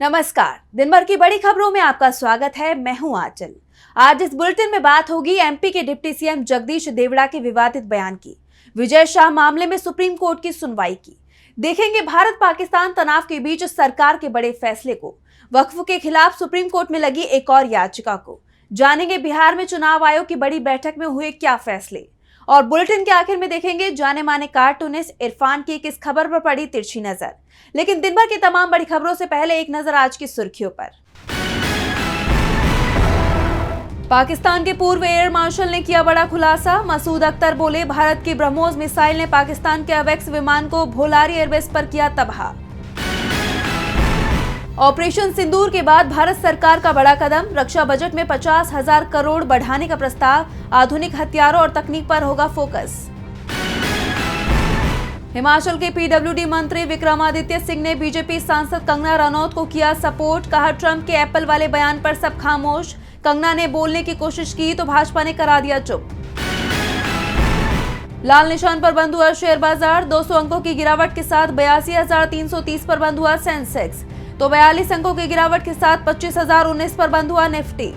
नमस्कार, दिन भर की बड़ी खबरों में आपका स्वागत है। मैं हूं आंचल। आज इस बुलेटिन में बात होगी एमपी के डिप्टी सीएम जगदीश देवड़ा के विवादित बयान की, विजय शाह मामले में सुप्रीम कोर्ट की सुनवाई की, देखेंगे भारत पाकिस्तान तनाव के बीच सरकार के बड़े फैसले को, वक्फ के खिलाफ सुप्रीम कोर्ट में लगी एक और याचिका को, जानेंगे बिहार में चुनाव आयोग की बड़ी बैठक में हुए क्या फैसले, और बुलेटिन के आखिर में देखेंगे जाने माने कार्टूनिस्ट इरफान की किस खबर पर पड़ी तिरछी नजर। लेकिन दिन भर की तमाम बड़ी खबरों से पहले एक नजर आज की सुर्खियों पर। पाकिस्तान के पूर्व एयर मार्शल ने किया बड़ा खुलासा। मसूद अख्तर बोले, भारत की ब्रह्मोस मिसाइल ने पाकिस्तान के अवेक्स विमान को भोलारी एयरबेस पर किया तबाह। ऑपरेशन सिंदूर के बाद भारत सरकार का बड़ा कदम, रक्षा बजट में 50,000 करोड़ बढ़ाने का प्रस्ताव, आधुनिक हथियारों और तकनीक पर होगा फोकस। हिमाचल के पीडब्ल्यूडी मंत्री विक्रमादित्य सिंह ने बीजेपी सांसद कंगना रनौत को किया सपोर्ट, कहा ट्रंप के एप्पल वाले बयान पर सब खामोश, कंगना ने बोलने की कोशिश की तो भाजपा ने करा दिया चुप। लाल निशान पर बंद हुआ शेयर बाजार, 200 अंकों की गिरावट के साथ 82,330 पर बंद हुआ सेंसेक्स, तो 42 अंकों की गिरावट के साथ 25,019 पर बंद हुआ निफ्टी।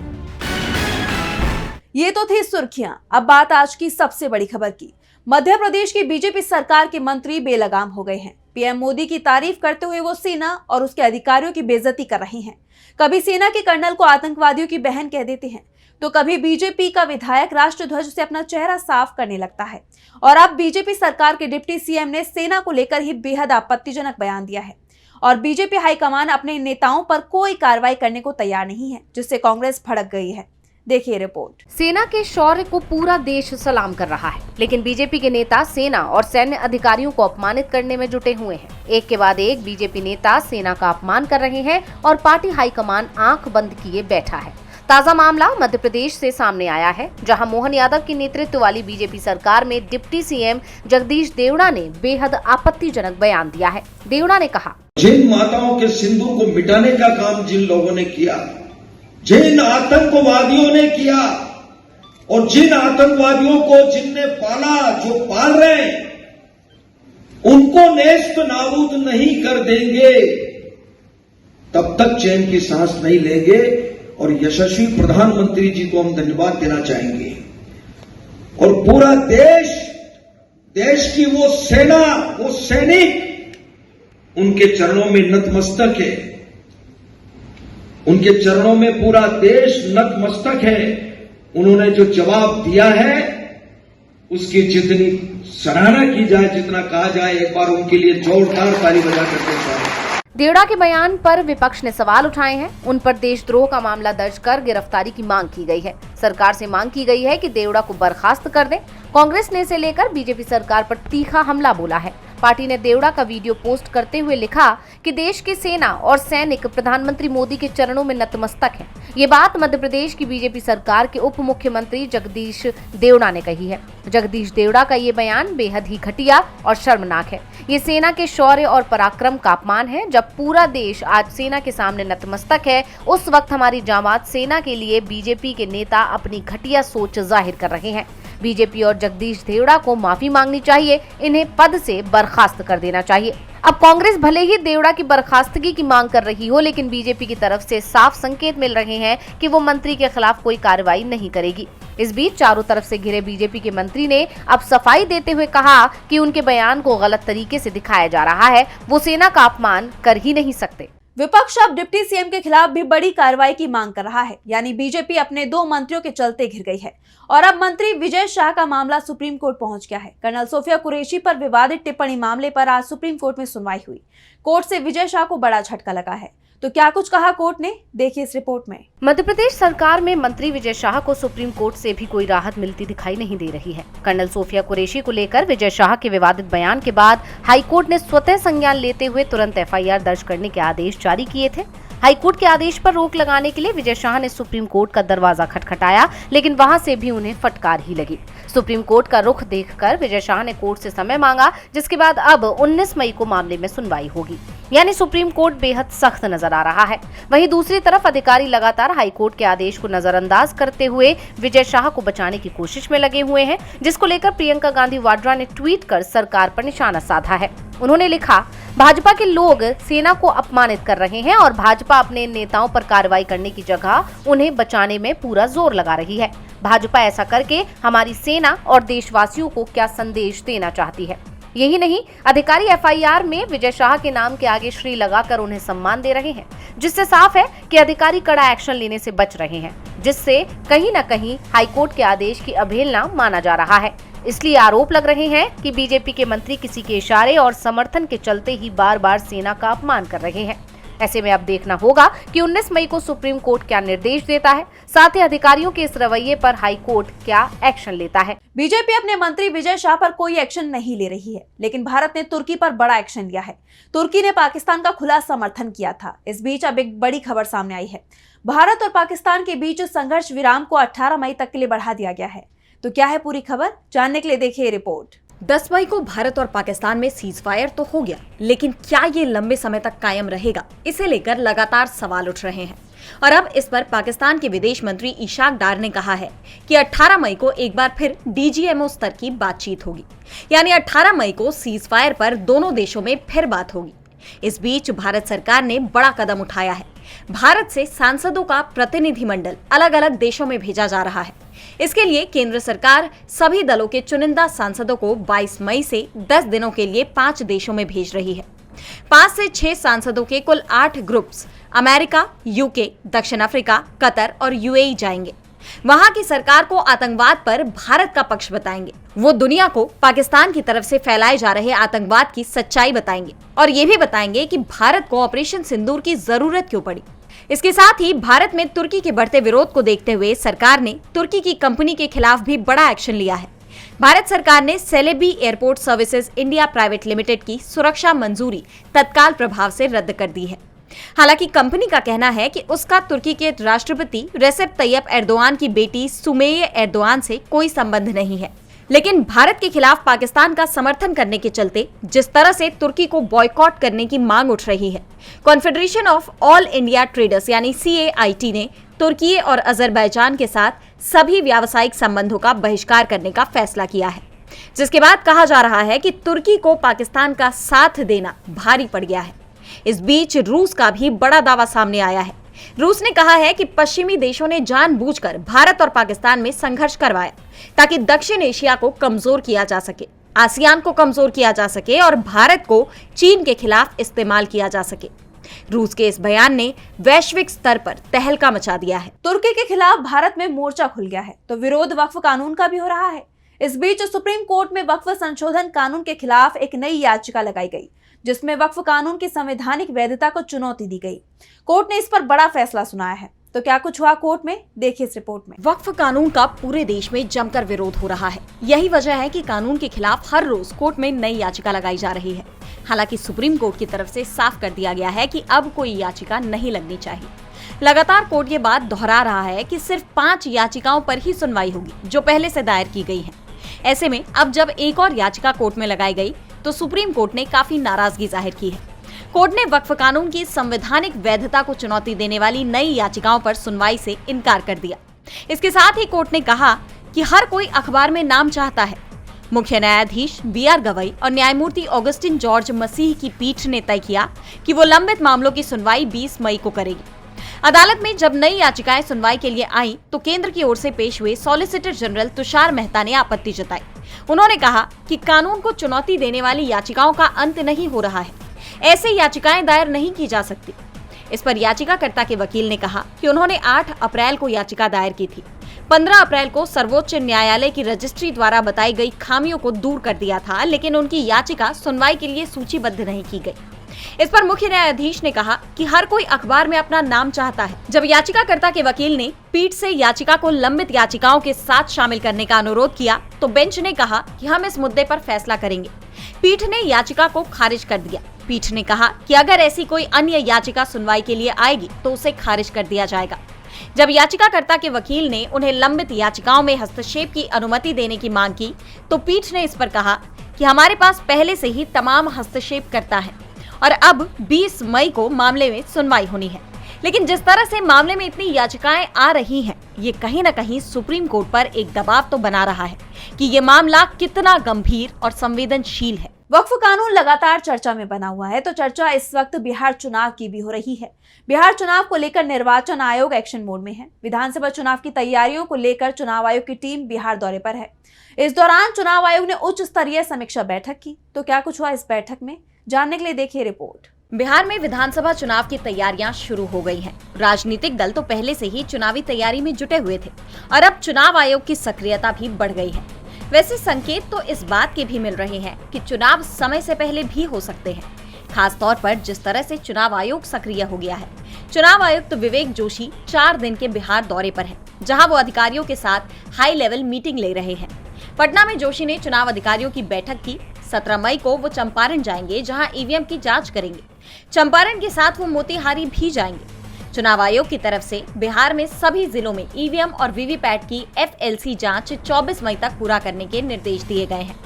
ये तो थी सुर्खियां, अब बात आज की सबसे बड़ी खबर की। मध्य प्रदेश की बीजेपी सरकार के मंत्री बेलगाम हो गए हैं। पीएम मोदी की तारीफ करते हुए वो सेना और उसके अधिकारियों की बेइज्जती कर रहे हैं। कभी सेना के कर्नल को आतंकवादियों की बहन कह देते हैं, तो कभी बीजेपी का विधायक राष्ट्रध्वज से अपना चेहरा साफ करने लगता है। और अब बीजेपी सरकार के डिप्टी सीएम ने सेना को लेकर ही बेहद आपत्तिजनक बयान दिया है और बीजेपी हाईकमान अपने नेताओं पर कोई कार्रवाई करने को तैयार नहीं है, जिससे कांग्रेस भड़क गई है। देखिए रिपोर्ट। सेना के शौर्य को पूरा देश सलाम कर रहा है, लेकिन बीजेपी के नेता सेना और सैन्य अधिकारियों को अपमानित करने में जुटे हुए हैं। एक के बाद एक बीजेपी नेता सेना का अपमान कर रहे हैं और पार्टी हाईकमान आंख बंद किए बैठा है। ताजा मामला मध्य प्रदेश से सामने आया है, जहां मोहन यादव के नेतृत्व वाली बीजेपी सरकार में डिप्टी सीएम जगदीश देवड़ा ने बेहद आपत्तिजनक बयान दिया है। देवड़ा ने कहा, जिन माताओं के सिंदूर को मिटाने का काम जिन लोगों ने किया, जिन आतंकवादियों ने किया और जिन आतंकवादियों को जिनने पाला, जो पाल रहे हैं, उनको नेस्त नाबूद नहीं कर देंगे तब तक चैन की सांस नहीं लेंगे। और यशस्वी प्रधानमंत्री जी को हम धन्यवाद देना चाहेंगे। और पूरा देश की वो सेना, वो सैनिक उनके चरणों में नतमस्तक है। उनके चरणों में पूरा देश नतमस्तक है। उन्होंने जो जवाब दिया है उसकी जितनी सराहना की जाए, जितना कहा जाए, एक बार उनके लिए जोरदार ताली बजा करके चाहे। देवड़ा के बयान पर विपक्ष ने सवाल उठाए हैं। उन पर देशद्रोह का मामला दर्ज कर गिरफ्तारी की मांग की गई है। सरकार से मांग की गई है कि देवड़ा को बर्खास्त कर दें। कांग्रेस ने इसे लेकर बीजेपी सरकार पर तीखा हमला बोला है। पार्टी ने देवड़ा का वीडियो पोस्ट करते हुए लिखा कि देश की सेना और सैनिक प्रधानमंत्री मोदी के चरणों में नतमस्तक हैं। ये बात मध्य प्रदेश की बीजेपी सरकार के उप मुख्यमंत्री जगदीश देवड़ा ने कही है। जगदीश देवड़ा का ये बयान बेहद ही घटिया और शर्मनाक है। ये सेना के शौर्य और पराक्रम का अपमान है। जब पूरा देश आज सेना के सामने नतमस्तक है, उस वक्त हमारी जामात सेना के लिए बीजेपी के नेता अपनी घटिया सोच जाहिर कर रहे हैं। बीजेपी और जगदीश देवड़ा को माफी मांगनी चाहिए, इन्हें पद से बर्खास्त कर देना चाहिए। अब कांग्रेस भले ही देवड़ा की बर्खास्तगी की मांग कर रही हो, लेकिन बीजेपी की तरफ से साफ संकेत मिल रहे हैं कि वो मंत्री के खिलाफ कोई कार्रवाई नहीं करेगी। इस बीच चारों तरफ से घिरे बीजेपी के मंत्री ने अब सफाई देते हुए कहा कि उनके बयान को गलत तरीके से दिखाया जा रहा है, वो सेना का अपमान कर ही नहीं सकते। विपक्ष अब डिप्टी सीएम के खिलाफ भी बड़ी कार्रवाई की मांग कर रहा है, यानी बीजेपी अपने 2 मंत्रियों के चलते घिर गई है और अब मंत्री विजय शाह का मामला सुप्रीम कोर्ट पहुंच गया है। कर्नल सोफिया कुरैशी पर विवादित टिप्पणी मामले पर आज सुप्रीम कोर्ट में सुनवाई हुई। कोर्ट से विजय शाह को बड़ा झटका लगा है, तो क्या कुछ कहा कोर्ट ने, देखिए इस रिपोर्ट में। मध्य प्रदेश सरकार में मंत्री विजय शाह को सुप्रीम कोर्ट से भी कोई राहत मिलती दिखाई नहीं दे रही है। कर्नल सोफिया कुरैशी को लेकर विजय शाह के विवादित बयान के बाद हाईकोर्ट ने स्वतः संज्ञान लेते हुए तुरंत एफआईआर दर्ज करने के आदेश जारी किए थे। हाईकोर्ट के आदेश पर रोक लगाने के लिए विजय शाह ने सुप्रीम कोर्ट का दरवाजा खटखटाया, लेकिन वहां से भी उन्हें फटकार ही लगी। सुप्रीम कोर्ट का रुख देखकर विजय शाह ने कोर्ट से समय मांगा, जिसके बाद अब 19 मई को मामले में सुनवाई होगी। यानी सुप्रीम कोर्ट बेहद सख्त नजर आ रहा है। वहीं दूसरी तरफ अधिकारी लगातार हाईकोर्ट के आदेश को नजरअंदाज करते हुए विजय शाह को बचाने की कोशिश में लगे हुए हैं, जिसको लेकर प्रियंका गांधी वाड्रा ने ट्वीट कर सरकार पर निशाना साधा है। उन्होंने लिखा, भाजपा के लोग सेना को अपमानित कर रहे हैं और भाजपा अपने नेताओं पर कार्रवाई करने की जगह उन्हें बचाने में पूरा जोर लगा रही है। भाजपा ऐसा करके हमारी सेना और देशवासियों को क्या संदेश देना चाहती है? यही नहीं, अधिकारी एफआईआर में विजय शाह के नाम के आगे श्री लगाकर उन्हें सम्मान दे रहे हैं, जिससे साफ है कि अधिकारी कड़ा एक्शन लेने से बच रहे हैं, जिससे कहीं न कहीं हाईकोर्ट के आदेश की अवहेलना माना जा रहा है। इसलिए आरोप लग रहे हैं कि बीजेपी के मंत्री किसी के इशारे और समर्थन के चलते ही बार बार सेना का अपमान कर रहे हैं। ऐसे में अब देखना होगा कि 19 मई को सुप्रीम कोर्ट क्या निर्देश देता है, साथ ही अधिकारियों के इस रवैये पर हाई कोर्ट क्या एक्शन लेता है। बीजेपी अपने मंत्री विजय शाह पर कोई एक्शन नहीं ले रही है, लेकिन भारत ने तुर्की पर बड़ा एक्शन लिया है। तुर्की ने पाकिस्तान का खुला समर्थन किया था। इस बीच अब एक बड़ी खबर सामने आई है। भारत और पाकिस्तान के बीच संघर्ष विराम को 18 मई तक के लिए बढ़ा दिया गया है। तो क्या है पूरी खबर, जानने के लिए देखिए रिपोर्ट। 10 मई को भारत और पाकिस्तान में सीज फायर तो हो गया, लेकिन क्या ये लंबे समय तक कायम रहेगा, इसे लेकर लगातार सवाल उठ रहे हैं। और अब इस पर पाकिस्तान के विदेश मंत्री इशाक डार ने कहा है कि 18 मई को एक बार फिर डीजीएमओ स्तर की बातचीत होगी, यानी 18 मई को सीज फायर पर दोनों देशों में फिर बात होगी। इस बीच भारत सरकार ने बड़ा कदम उठाया है। भारत से सांसदों का प्रतिनिधिमंडल अलग अलग देशों में भेजा जा रहा है। इसके लिए केंद्र सरकार सभी दलों के चुनिंदा सांसदों को 22 मई से 10 दिनों के लिए 5 देशों में भेज रही है। 5 से 6 सांसदों के कुल 8 ग्रुप्स अमेरिका, यूके, दक्षिण अफ्रीका, कतर और यूएई जाएंगे। वहां की सरकार को आतंकवाद पर भारत का पक्ष बताएंगे। वो दुनिया को पाकिस्तान की तरफ से फैलाए जा रहे आतंकवाद की सच्चाई बताएंगे और ये भी बताएंगे कि भारत को ऑपरेशन सिंदूर की जरूरत क्यों पड़ी। इसके साथ ही भारत में तुर्की के बढ़ते विरोध को देखते हुए सरकार ने तुर्की की कंपनी के खिलाफ भी बड़ा एक्शन लिया है। भारत सरकार ने Celebi airport services India private limited की सुरक्षा मंजूरी तत्काल प्रभाव से रद्द कर दी है। हालांकि कंपनी का कहना है कि उसका तुर्की के राष्ट्रपति रेसेप तैयप एर्दोआन की बेटी सुमेये एर्दोआन से कोई संबंध नहीं है, लेकिन भारत के खिलाफ पाकिस्तान का समर्थन करने के चलते जिस तरह से तुर्की को बॉयकॉट करने की मांग उठ रही है, confederation of all India traders यानी CAIT ने तुर्की और अजरबैजान के साथ सभी व्यावसायिक संबंधों का बहिष्कार करने का फैसला किया है, जिसके बाद कहा जा रहा है कि तुर्की को पाकिस्तान का साथ देना भारी पड़ गया है। इस बीच रूस का भी बड़ा दावा सामने आया है। रूस ने कहा है कि पश्चिमी देशों ने जानबूझकर भारत और पाकिस्तान में संघर्ष करवाया ताकि दक्षिण एशिया को कमजोर किया जा सके, आसियान को कमजोर किया जा सके और भारत को चीन के खिलाफ इस्तेमाल किया जा सके। रूस के इस बयान ने वैश्विक स्तर पर तहलका मचा दिया है। तुर्की के खिलाफ भारत में मोर्चा खुल गया है तो विरोध वक्फ कानून का भी हो रहा है। इस बीच सुप्रीम कोर्ट में वक्फ संशोधन कानून के खिलाफ एक नई याचिका लगाई गई, जिसमें वक्फ कानून की संवैधानिक वैधता को चुनौती दी गई। कोर्ट ने इस पर बड़ा फैसला सुनाया है। तो क्या कुछ हुआ कोर्ट में, देखिए इस रिपोर्ट में। वक्फ कानून का पूरे देश में जमकर विरोध हो रहा है। यही वजह है कि कानून के खिलाफ हर रोज कोर्ट में नई याचिका लगाई जा रही है। हालांकि सुप्रीम कोर्ट की तरफ से साफ कर दिया गया है कि अब कोई याचिका नहीं लगनी चाहिए। लगातार कोर्ट ये बात दोहरा रहा है कि सिर्फ 5 याचिकाओं पर ही सुनवाई होगी जो पहले से दायर की गई है। ऐसे में अब जब एक और याचिका कोर्ट में लगाई गई तो सुप्रीम कोर्ट ने काफी नाराजगी जाहिर की है। कोर्ट ने वक्फ कानून की संवैधानिक वैधता को चुनौती देने वाली नई याचिकाओं पर सुनवाई से इनकार कर दिया। इसके साथ ही कोर्ट ने कहा कि हर कोई अखबार में नाम चाहता है। मुख्य न्यायाधीश BR गवई और न्यायमूर्ति ऑगस्टिन जॉर्ज मसीह की पीठ ने तय किया कि वो लंबित मामलों की सुनवाई 20 मई को करेगी। अदालत में जब नई याचिकाएं सुनवाई के लिए आईं, तो केंद्र की ओर से पेश हुए सॉलिसिटर जनरल तुषार मेहता ने आपत्ति जताई। उन्होंने कहा कि कानून को चुनौती देने वाली याचिकाओं का अंत नहीं हो रहा है, ऐसे याचिकाएं दायर नहीं की जा सकती। इस पर याचिकाकर्ता के वकील ने कहा कि उन्होंने 8 अप्रैल को याचिका दायर की थी। 15 अप्रैल को सर्वोच्च न्यायालय की रजिस्ट्री द्वारा बताई गई खामियों को दूर कर दिया था, लेकिन उनकी याचिका सुनवाई के लिए सूचीबद्ध नहीं की गई। इस पर मुख्य न्यायाधीश ने कहा कि हर कोई अखबार में अपना नाम चाहता है। जब याचिकाकर्ता के वकील ने पीठ से याचिका को लंबित याचिकाओं के साथ शामिल करने का अनुरोध किया, तो बेंच ने कहा कि हम इस मुद्दे पर फैसला करेंगे। पीठ ने याचिका को खारिज कर दिया। पीठ ने कहा कि अगर ऐसी कोई अन्य याचिका सुनवाई के लिए आएगी तो उसे खारिज कर दिया जाएगा। जब याचिकाकर्ता के वकील ने उन्हें लंबित याचिकाओं में हस्तक्षेप की अनुमति देने की मांग की, तो पीठ ने इस पर कहा कि हमारे पास पहले से ही तमाम हस्तक्षेप करता है और अब 20 मई को मामले में सुनवाई होनी है। लेकिन जिस तरह से मामले में इतनी याचिकाएं आ रही हैं, ये कहीं न कहीं सुप्रीम कोर्ट पर एक दबाव तो बना रहा है कि ये मामला कितना गंभीर और संवेदनशील है। वक्फ कानून लगातार चर्चा में बना हुआ है, तो चर्चा इस वक्त बिहार चुनाव की भी हो रही है। बिहार चुनाव को लेकर निर्वाचन आयोग एक्शन मोड में है। विधानसभा चुनाव की तैयारियों को लेकर चुनाव आयोग की टीम बिहार दौरे पर है। इस दौरान चुनाव आयोग ने उच्च स्तरीय समीक्षा बैठक की। तो क्या कुछ हुआ इस बैठक में, जानने के लिए देखिए रिपोर्ट। बिहार में विधानसभा चुनाव की तैयारियां शुरू हो गई हैं। राजनीतिक दल तो पहले से ही चुनावी तैयारी में जुटे हुए थे और अब चुनाव आयोग की सक्रियता भी बढ़ गई है। वैसे संकेत तो इस बात के भी मिल रहे हैं कि चुनाव समय से पहले भी हो सकते हैं, खास तौर पर जिस तरह से चुनाव आयोग सक्रिय हो गया है। चुनाव आयुक्त विवेक जोशी 4 दिन के बिहार दौरे पर हैं, जहां वो अधिकारियों के साथ हाई लेवल मीटिंग ले रहे हैं। पटना में जोशी ने चुनाव अधिकारियों की बैठक की। 17 मई को वो चंपारण जाएंगे, जहां ईवीएम की जांच करेंगे। चंपारण के साथ वो मोतिहारी भी जाएंगे। चुनाव आयोग की तरफ से बिहार में सभी जिलों में ईवीएम और वीवीपैट की FLC जांच 24 मई तक पूरा करने के निर्देश दिए गए हैं।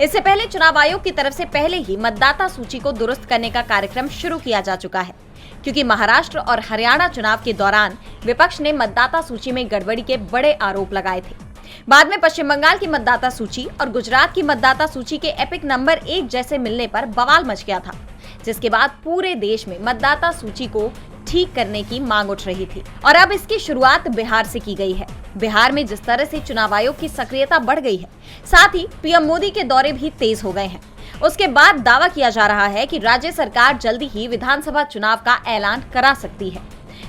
इससे पहले चुनाव आयोग की तरफ से पहले ही मतदाता सूची को दुरुस्त करने का कार्यक्रम शुरू किया जा चुका है, क्योंकि महाराष्ट्र और हरियाणा चुनाव के दौरान विपक्ष ने मतदाता सूची में गड़बड़ी के बड़े आरोप लगाए थे। बाद में पश्चिम बंगाल की मतदाता सूची और गुजरात की मतदाता सूची के एपिक नंबर 1 जैसे मिलने पर बवाल मच गया था, जिसके बाद पूरे देश में मतदाता सूची को ठीक करने की मांग उठ रही थी और अब इसकी शुरुआत बिहार से की गई है। बिहार में जिस तरह से चुनाव आयोग की सक्रियता बढ़ गई है, साथ ही पीएम मोदी के दौरे भी तेज हो गए हैं। उसके बाद दावा किया जा रहा है कि राज्य सरकार जल्दी ही विधानसभा चुनाव का ऐलान करा सकती है।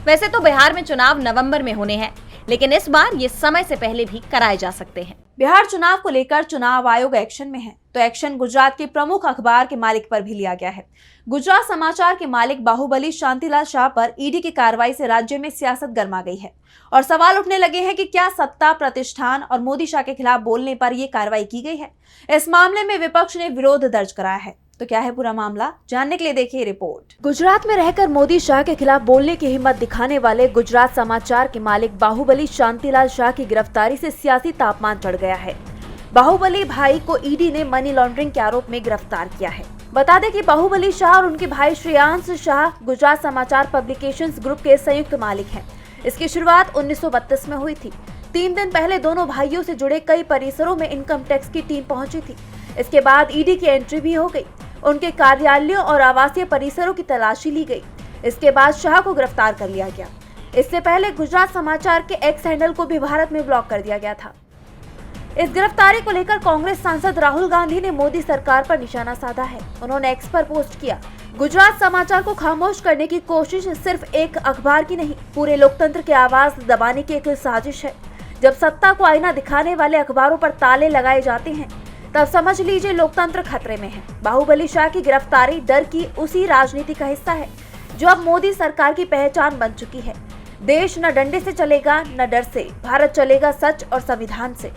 वैसे तो बिहार में चुनाव नवंबर में होने हैं, लेकिन इस बार ये समय से पहले भी कराए जा सकते हैं। बिहार चुनाव को लेकर चुनाव आयोग एक्शन में है, तो एक्शन गुजरात के प्रमुख अखबार के मालिक पर भी लिया गया है। गुजरात समाचार के मालिक बाहुबली शांतिलाल शाह पर ईडी की कार्रवाई से राज्य में सियासत गर्मा गई है और सवाल उठने लगे हैं कि क्या सत्ता प्रतिष्ठान और मोदी शाह के खिलाफ बोलने पर यह कार्रवाई की गई है। इस मामले में विपक्ष ने विरोध दर्ज कराया है। तो क्या है पूरा मामला, जानने के लिए देखिए रिपोर्ट। गुजरात में रहकर मोदी शाह के खिलाफ बोलने की हिम्मत दिखाने वाले गुजरात समाचार के मालिक बाहुबली शांतिलाल शाह की गिरफ्तारी से सियासी तापमान चढ़ गया है। बाहुबली भाई को ईडी ने मनी लॉन्ड्रिंग के आरोप में गिरफ्तार किया है। बता दें कि बाहुबली शाह और उनके भाई श्रेयांश शाह गुजरात समाचार पब्लिकेशंस ग्रुप के संयुक्त मालिक हैं। इसकी शुरुआत 1932 में हुई थी। 3 दिन पहले दोनों भाइयों से जुड़े कई परिसरों में इनकम टैक्स की टीम पहुंची थी। इसके बाद ईडी की एंट्री भी हो गई। उनके कार्यालयों और आवासीय परिसरों की तलाशी ली गई। इसके बाद शाह को गिरफ्तार कर लिया गया। इससे पहले गुजरात समाचार के एक्स हैंडल को भी भारत में ब्लॉक कर दिया गया था। इस गिरफ्तारी को लेकर कांग्रेस सांसद राहुल गांधी ने मोदी सरकार पर निशाना साधा है। उन्होंने एक्स पर पोस्ट किया, गुजरात समाचार को खामोश करने की कोशिश सिर्फ एक अखबार की नहीं, पूरे लोकतंत्र की आवाज दबाने की एक साजिश है। जब सत्ता को आईना दिखाने वाले अखबारों पर ताले लगाए जाते हैं, तब समझ लीजिए लोकतंत्र खतरे में है। बाहुबली शाह की गिरफ्तारी डर की उसी राजनीति का हिस्सा है जो अब मोदी सरकार की पहचान बन चुकी है। देश न डंडे से चलेगा न डर से, भारत चलेगा सच और संविधान से।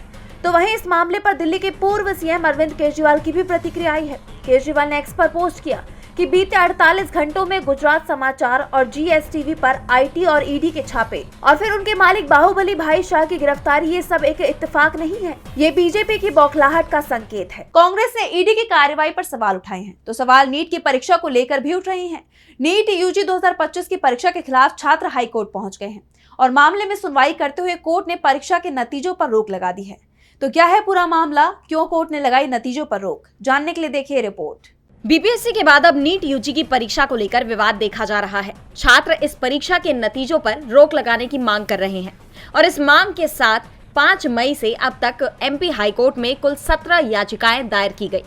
तो वहीं इस मामले पर दिल्ली के पूर्व सीएम अरविंद केजरीवाल की भी प्रतिक्रिया आई है। केजरीवाल ने एक्स पर पोस्ट किया कि बीते 48 घंटों में गुजरात समाचार और GSTV पर IT और ED के छापे और फिर उनके मालिक बाहुबली भाई शाह की गिरफ्तारी, ये सब एक इत्तेफाक नहीं है, ये बीजेपी की बौखलाहट का संकेत है। कांग्रेस ने ED की कार्रवाई पर सवाल उठाए हैं, तो सवाल नीट की परीक्षा को लेकर भी उठ रहे हैं। नीट UG 2025 की परीक्षा के खिलाफ छात्र हाईकोर्ट पहुंच गए हैं और मामले में सुनवाई करते हुए कोर्ट ने परीक्षा के नतीजों पर रोक लगा दी है। तो क्या है पूरा मामला, क्यों कोर्ट ने लगाई नतीजों पर रोक, जानने के लिए देखिए रिपोर्ट। BPSC के बाद अब नीट UG की परीक्षा को लेकर विवाद देखा जा रहा है। छात्र इस परीक्षा के नतीजों पर रोक लगाने की मांग कर रहे हैं और इस मांग के साथ 5 मई से अब तक MP हाईकोर्ट में कुल 17 याचिकाएं दायर की गई।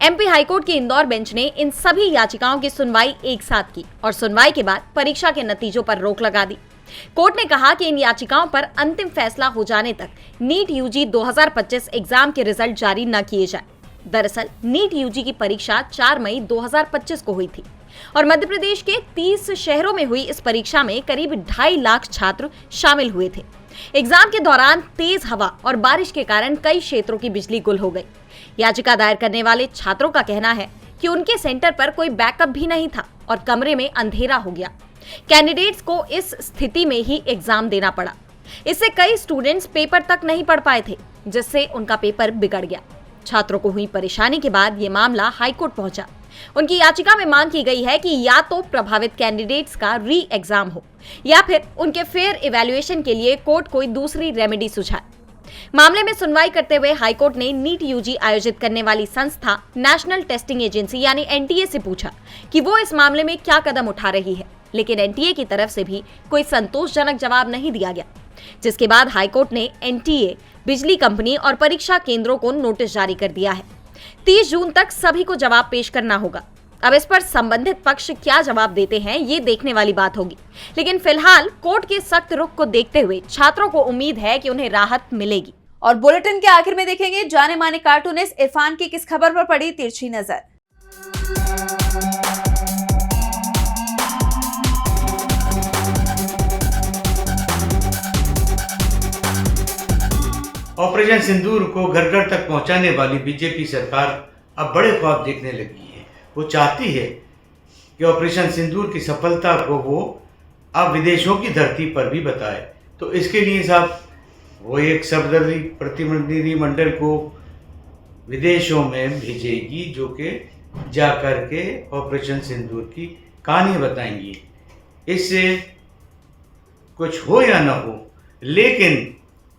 MP हाईकोर्ट की इंदौर बेंच ने इन सभी याचिकाओं की सुनवाई एक साथ की और सुनवाई के बाद परीक्षा के नतीजों पर रोक लगा दी। कोर्ट ने कहा कि इन याचिकाओं पर अंतिम फैसला हो जाने तक नीट UG 2025 एग्जाम के रिजल्ट जारी न किए जाए। दरअसल नीट UG की परीक्षा 4 मई 2025 को हुई थी और मध्य प्रदेश के 30 शहरों में हुई इस परीक्षा में करीब 2.5 लाख छात्र शामिल हुए थे। एग्जाम के दौरान तेज हवा और बारिश के कारण कई क्षेत्रों की बिजली गुल हो गई। याचिका दायर करने वाले छात्रों का कहना है कि उनके सेंटर पर कोई बैकअप भी नहीं था और कमरे में अंधेरा हो गया। कैंडिडेट्स को इस स्थिति में ही एग्जाम देना पड़ा। इससे कई स्टूडेंट्स पेपर तक नहीं पढ़ पाए थे, जिससे उनका पेपर बिगड़ गया। छात्रों को हुई परेशानी के बाद ये मामला हाईकोर्ट पहुंचा। उनकी याचिका में मांग की गई है कि या तो प्रभावित कैंडिडेट्स का री एग्जाम हो या फिर उनके फेयर इवैल्यूएशन के लिए कोर्ट कोई दूसरी रेमेडी सुझाए। मामले में सुनवाई करते हुए हाईकोर्ट ने नीट यूजी आयोजित करने वाली संस्था नेशनल टेस्टिंग एजेंसी यानी एनटीए से पूछा कि वो इस मामले में क्या कदम उठा रही है, लेकिन एनटीए की तरफ से भी कोई संतोषजनक जवाब नहीं दिया गया, जिसके बाद हाईकोर्ट ने एनटीए, बिजली कंपनी और परीक्षा केंद्रों को नोटिस जारी कर दिया है। 30 जून तक सभी को जवाब पेश करना होगा। अब इस पर संबंधित पक्ष क्या जवाब देते हैं ये देखने वाली बात होगी, लेकिन फिलहाल कोर्ट के सख्त रुख को देखते हुए छात्रों को उम्मीद है कि उन्हें राहत मिलेगी। और बुलेटिन के आखिर में देखेंगे जाने माने कार्टूनिस्ट इरफान की किस खबर पर पड़ी तिरछी नजर। ऑपरेशन सिंदूर को घर घर तक पहुंचाने वाली बीजेपी सरकार अब बड़े ख्वाब देखने लगी है। वो चाहती है कि ऑपरेशन सिंदूर की सफलता को वो अब विदेशों की धरती पर भी बताए। तो इसके लिए साहब वो एक सर्वदलीय प्रतिनिधिमंडल को विदेशों में भेजेगी, जो कि जा कर के ऑपरेशन सिंदूर की कहानी बताएंगी। इससे कुछ हो या ना हो, लेकिन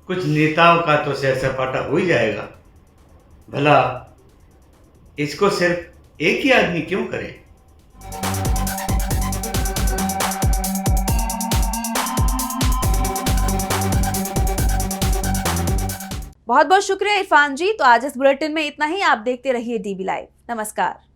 कुछ नेताओं का तो सैर सपाटा हो ही जाएगा। भला इसको सिर्फ एक ही आदमी क्यों करे। बहुत बहुत शुक्रिया इरफान जी। तो आज इस बुलेटिन में इतना ही। आप देखते रहिए डीबी लाइव। नमस्कार।